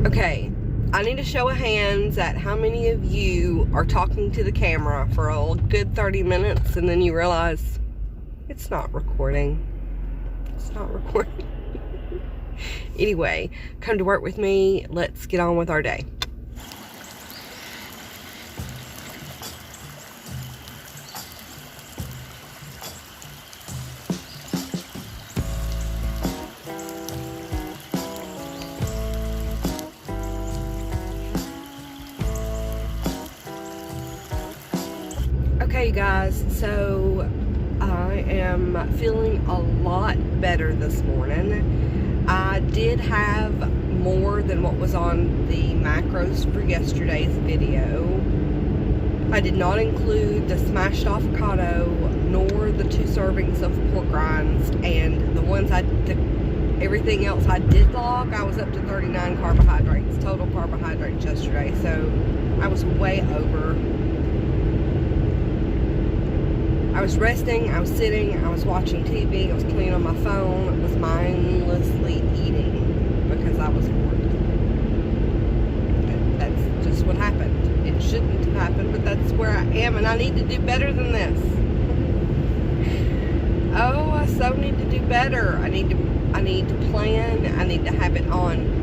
Okay, I need a show of hands at how many of you are talking to the camera for a good 30 minutes and then you realize it's not recording. It's not recording. Anyway, come to work with me. Let's get on with our day. Okay, guys, so I am feeling a lot better this morning. I did have more than what was on the macros for yesterday's video. I did not include the smashed avocado nor the 2 servings of pork rinds, and the ones everything else I did log. I was up to 39 carbohydrates, total carbohydrates yesterday, so I was way over. I was resting, I was sitting, I was watching TV, I was playing on my phone, I was mindlessly eating because I was bored. That's just what happened. It shouldn't have happened, but that's where I am, and I need to do better than this. Oh, I so need to do better. I need to plan. I need to have it on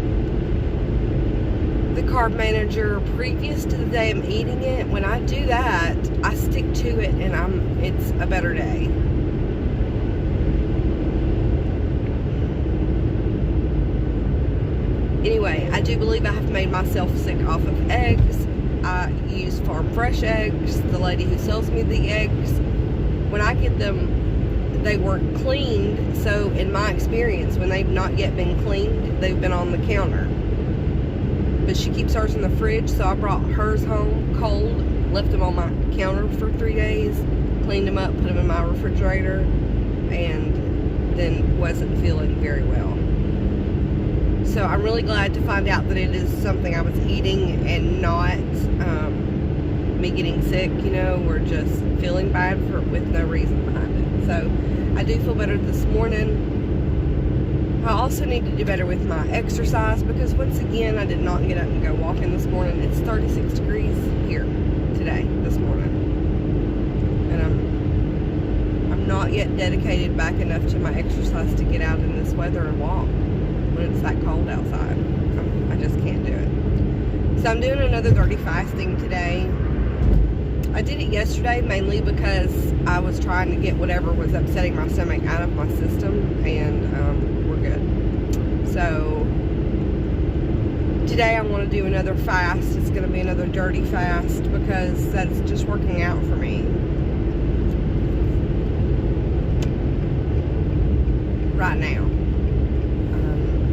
the carb manager previous to the day I'm eating it. When I do that, I stick to it and it's a better day. Anyway, I do believe I have made myself sick off of eggs. I use farm fresh eggs. The lady who sells me the eggs, when I get them, they weren't cleaned. So in my experience, when they've not yet been cleaned, they've been on the counter. But she keeps hers in the fridge, so I brought hers home cold, left them on my counter for 3 days, cleaned them up, put them in my refrigerator, and then wasn't feeling very well. So I'm really glad to find out that it is something I was eating and not me getting sick, you know, or just feeling bad with no reason behind it. So I do feel better this morning. I also need to do better with my exercise because once again I did not get up and go walking this morning. It's 36 degrees here today, this morning. And I'm not yet dedicated back enough to my exercise to get out in this weather and walk when it's that cold outside. I just can't do it. So I'm doing another 30 fasting today. I did it yesterday mainly because I was trying to get whatever was upsetting my stomach out of my system, and we're good. So today I want to do another fast. It's going to be another dirty fast because that's just working out for me right now.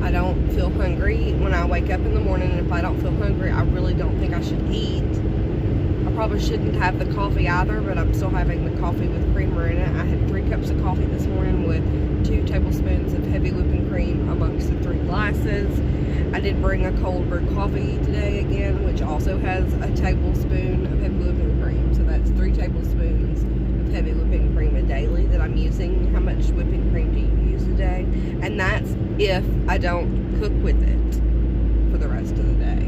I don't feel hungry when I wake up in the morning, and if I don't feel hungry, I really don't think I should eat. I probably shouldn't have the coffee either, but I'm still having the coffee with creamer in it. I had 3 cups of coffee this morning with 2 tablespoons of heavy whipping cream amongst the 3 glasses. I did bring a cold brew coffee today again, which also has a tablespoon of heavy whipping cream. So that's 3 tablespoons of heavy whipping cream a daily that I'm using. How much whipping cream do you use a day? And that's if I don't cook with it for the rest of the day.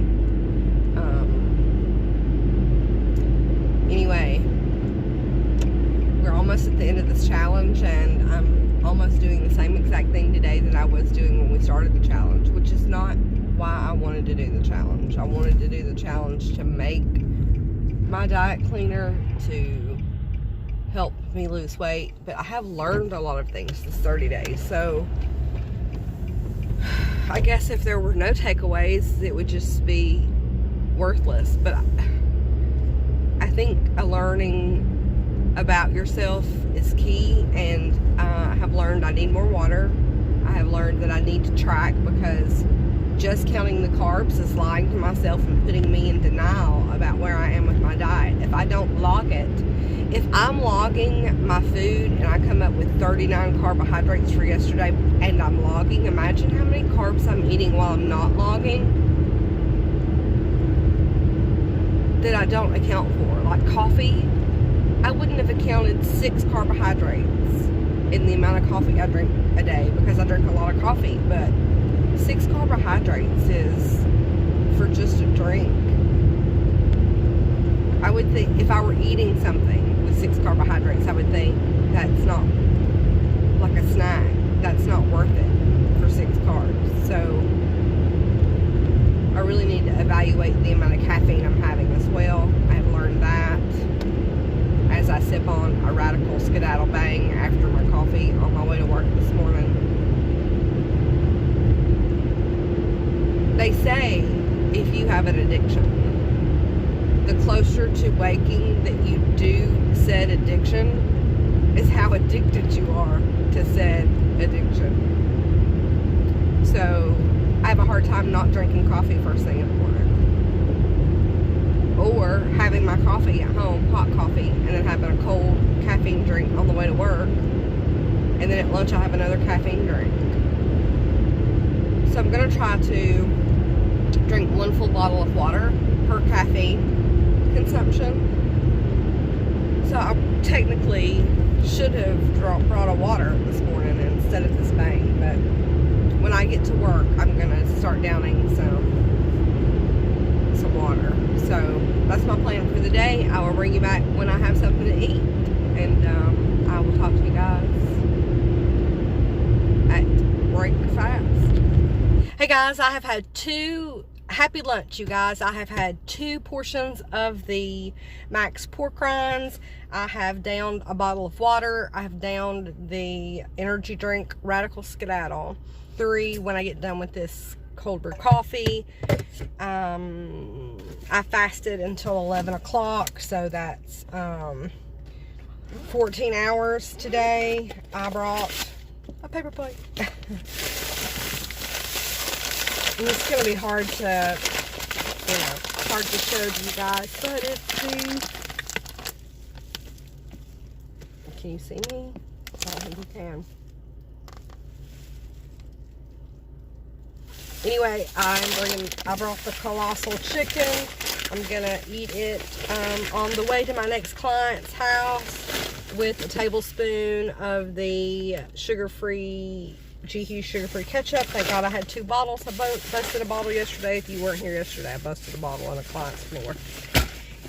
Anyway, we're almost at the end of this challenge, and I'm almost doing the same exact thing today that I was doing when we started the challenge, which is not why I wanted to do the challenge. I wanted to do the challenge to make my diet cleaner, to help me lose weight, but I have learned a lot of things this 30 days, so I guess if there were no takeaways, it would just be worthless. But I think a learning about yourself is key, and I have learned I need more water. I have learned that I need to track, because just counting the carbs is lying to myself and putting me in denial about where I am with my diet. If I don't log it, if I'm logging my food and I come up with 39 carbohydrates for yesterday and I'm logging, imagine how many carbs I'm eating while I'm not logging that I don't account for. Like coffee, I wouldn't have accounted 6 carbohydrates in the amount of coffee I drink a day, because I drink a lot of coffee, but 6 carbohydrates is just a drink. I would think if I were eating something with 6 carbohydrates, I would think that's not like a snack. That's not worth it for 6 carbs. So I really need to evaluate the amount of caffeine I'm having as well. I have learned that as I sip on a radical skedaddle bang after my coffee on my way to work this morning. They say if you have an addiction, the closer to waking that you do said addiction is how addicted you are to said addiction. So I have a hard time not drinking coffee first thing in the morning, or having my coffee at home, hot coffee, and then having a cold caffeine drink on the way to work, and then at lunch I have another caffeine drink. So I'm going to try to drink 1 full bottle of water per caffeine consumption. So I technically should have brought a water this morning instead of this bang, but when I get to work, I'm going to start downing some water. So that's my plan for the day. I will bring you back when I have something to eat, and I will talk to you guys at breakfast. Hey guys, I have had happy lunch, you guys. I have had 2 portions of the Max pork rinds. I have downed a bottle of water. I have downed the energy drink Radical Skedaddle 3 when I get done with this cold brew coffee. I fasted until 11 o'clock, so that's 14 hours today. I brought a paper plate. And it's going to be hard to, hard to show you guys, but it's can you see me? I don't think you can. Anyway, I brought the colossal chicken. I'm gonna eat it on the way to my next client's house with a tablespoon of the sugar-free GQ sugar-free ketchup. Thank God I had 2 bottles. I busted a bottle yesterday. If you weren't here yesterday, I busted a bottle on a client's floor.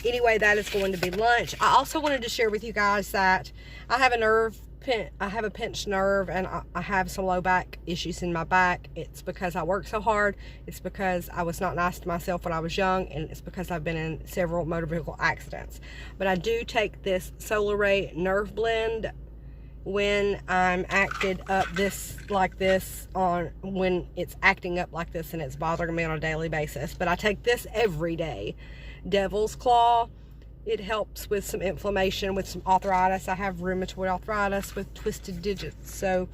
Anyway, that is going to be lunch. I also wanted to share with you guys that I have a pinched nerve, and I have some low back issues in my back. It's because I work so hard. It's because I was not nice to myself when I was young, and it's because I've been in several motor vehicle accidents. But I do take this Solar Ray nerve blend when I'm acted up when it's acting up like this and it's bothering me on a daily basis. But I take this every day. Devil's Claw. It helps with some inflammation, with some arthritis. I have rheumatoid arthritis with twisted digits, so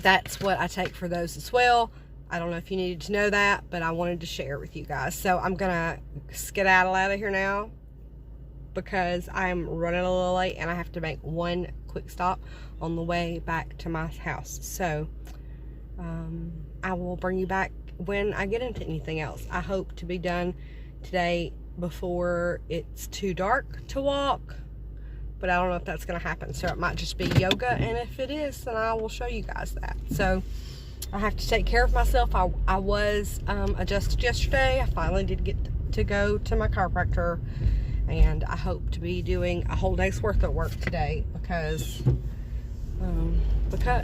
that's what I take for those as well. I don't know if you needed to know that, but I wanted to share with you guys. So I'm gonna skedaddle out of here now because I'm running a little late and I have to make one quick stop on the way back to my house. So I will bring you back when I get into anything else. I hope to be done today before it's too dark to walk, but I don't know if that's going to happen. So it might just be yoga, and if it is, then I will show you guys that. So I have to take care of myself. I was adjusted yesterday. I finally did get to go to my chiropractor, and I hope to be doing a whole day's worth of work today because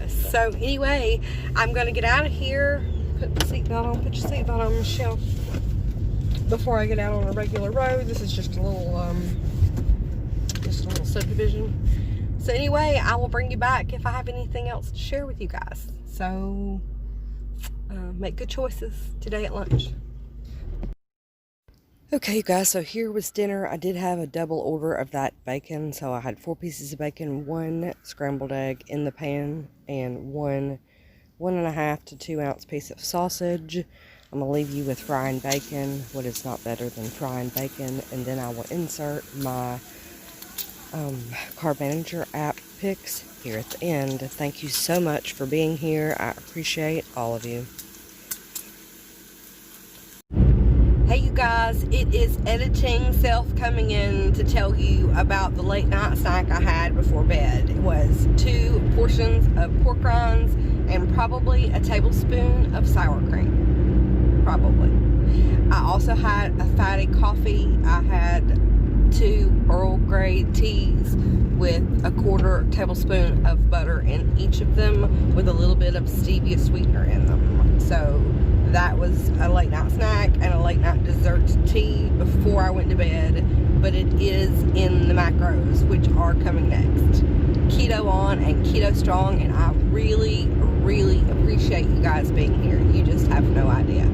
so anyway, I'm going to get out of here. Put the seatbelt on. Put your seatbelt on, Michelle. Before I get out on a regular road. This is just a little subdivision. So anyway, I will bring you back if I have anything else to share with you guys. So make good choices today at lunch. Okay, you guys, so here was dinner. I did have a double order of that bacon. So I had 4 pieces of bacon, 1 scrambled egg in the pan, and 1.5 to 2 ounce piece of sausage. I'm going to leave you with frying bacon. What is not better than frying bacon? And then I will insert my Carb Manager app picks here at the end. Thank you so much for being here. I appreciate all of you. Hey you guys, it is editing self coming in to tell you about the late night snack I had before bed. It was 2 portions of pork rinds and probably a tablespoon of sour cream. Probably. I also had a fatty coffee. I had 2 Earl Grey teas with a 1/4 tablespoon of butter in each of them, with a little bit of stevia sweetener in them. So that was a late night snack and a late night dessert tea before I went to bed. But it is in the macros, which are coming next. Keto on and keto strong, and I really, really appreciate you guys being here. You just have no idea.